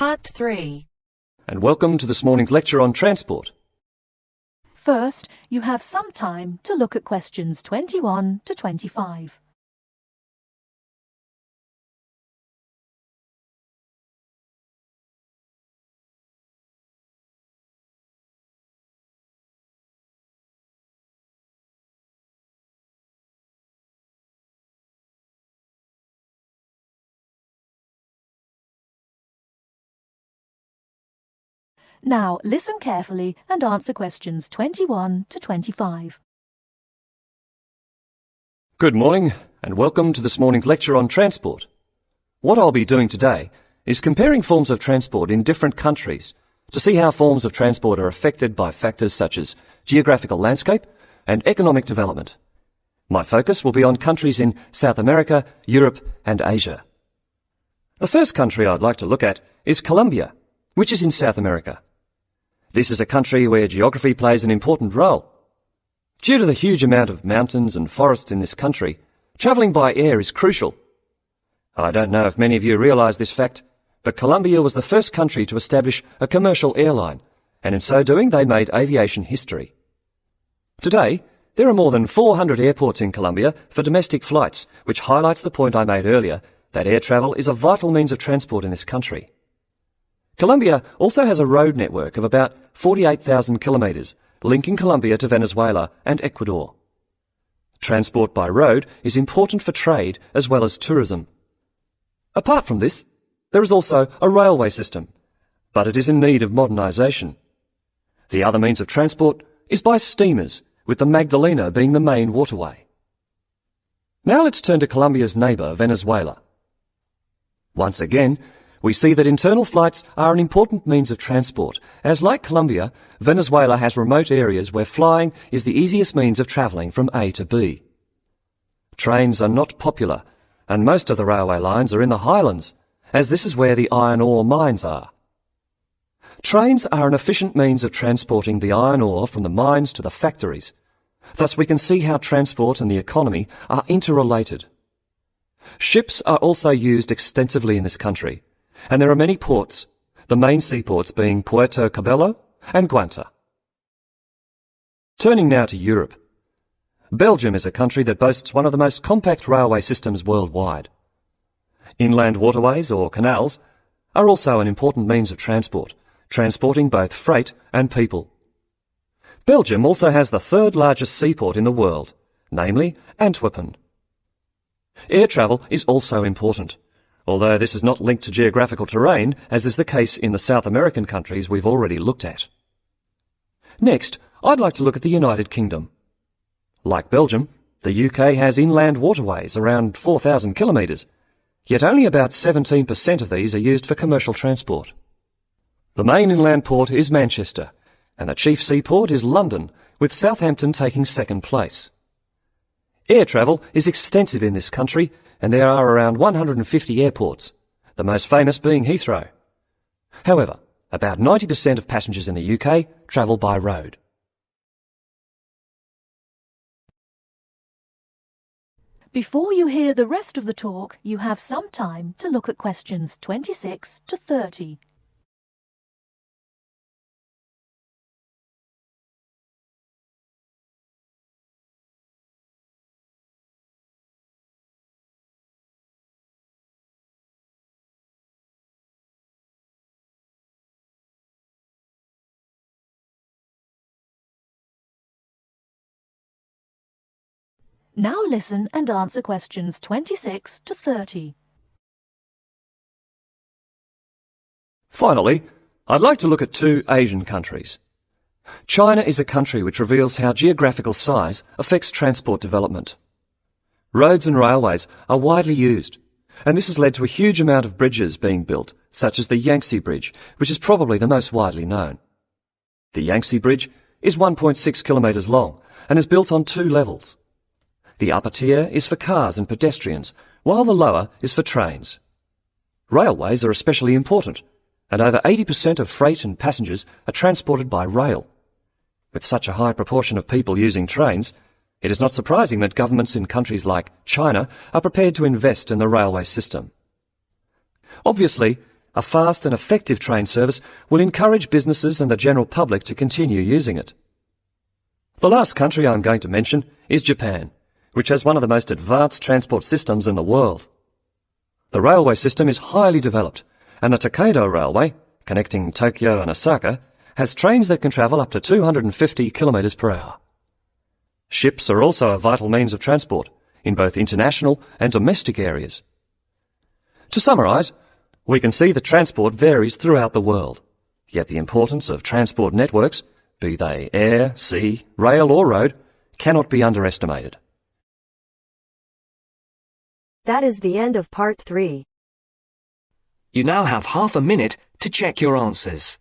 Part 3. And welcome to this morning's lecture on transport. First, you have some time to look at questions 21 to 25. Now, listen carefully and answer questions 21 to 25. Good morning, and welcome to this morning's lecture on transport. What I'll be doing today is comparing forms of transport in different countries to see how forms of transport are affected by factors such as geographical landscape and economic development. My focus will be on countries in South America, Europe and Asia. The first country I'd like to look at is Colombia, which is in South America. This is a country where geography plays an important role. Due to the huge amount of mountains and forests in this country, travelling by air is crucial. I don't know if many of you realise this fact, but Colombia was the first country to establish a commercial airline, and in so doing they made aviation history. Today, there are more than 400 airports in Colombia for domestic flights, which highlights the point I made earlier that air travel is a vital means of transport in this country. Colombia also has a road network of about 48,000 kilometres, linking Colombia to Venezuela and Ecuador. Transport by road is important for trade as well as tourism. Apart from this, there is also a railway system, but it is in need of modernisation. The other means of transport is by steamers, with the Magdalena being the main waterway. Now let's turn to Colombia's neighbour, Venezuela. Once again, we see that internal flights are an important means of transport, as like Colombia, Venezuela has remote areas where flying is the easiest means of travelling from A to B. Trains are not popular, and most of the railway lines are in the highlands, as this is where the iron ore mines are. Trains are an efficient means of transporting the iron ore from the mines to the factories. Thus we can see how transport and the economy are interrelated. Ships are also used extensively in this country, and there are many ports, the main seaports being Puerto Cabello and Guanta. Turning now to Europe. Belgium is a country that boasts one of the most compact railway systems worldwide. Inland waterways, or canals, are also an important means of transport, transporting both freight and people. Belgium also has the third largest seaport in the world, namely Antwerpen. Air travel is also important, although this is not linked to geographical terrain, as is the case in the South American countries we've already looked at. Next, I'd like to look at the United Kingdom. Like Belgium, the UK has inland waterways around 4,000 kilometres, yet only about 17% of these are used for commercial transport. The main inland port is Manchester, and the chief seaport is London, with Southampton taking second place. Air travel is extensive in this country, and there are around 150 airports, the most famous being Heathrow. However, about 90% of passengers in the UK travel by road. Before you hear the rest of the talk, you have some time to look at questions 26 to 30. Now listen and answer questions 26 to 30. Finally, I'd like to look at two Asian countries. China is a country which reveals how geographical size affects transport development. Roads and railways are widely used, and this has led to a huge amount of bridges being built, such as the Yangtze Bridge, which is probably the most widely known. The Yangtze Bridge is 1.6 kilometres long and is built on two levels. The upper tier is for cars and pedestrians, while the lower is for trains. Railways are especially important, and over 80% of freight and passengers are transported by rail. With such a high proportion of people using trains, it is not surprising that governments in countries like China are prepared to invest in the railway system. Obviously, a fast and effective train service will encourage businesses and the general public to continue using it. The last country I'm going to mention is Japan, which has one of the most advanced transport systems in the world. The railway system is highly developed, and the Tokaido Railway, connecting Tokyo and Osaka, has trains that can travel up to 250 kilometres per hour. Ships are also a vital means of transport in both international and domestic areas. To summarise, we can see that transport varies throughout the world, yet the importance of transport networks, be they air, sea, rail or road, cannot be underestimated. That is the end of Part 3. You now have half a minute to check your answers.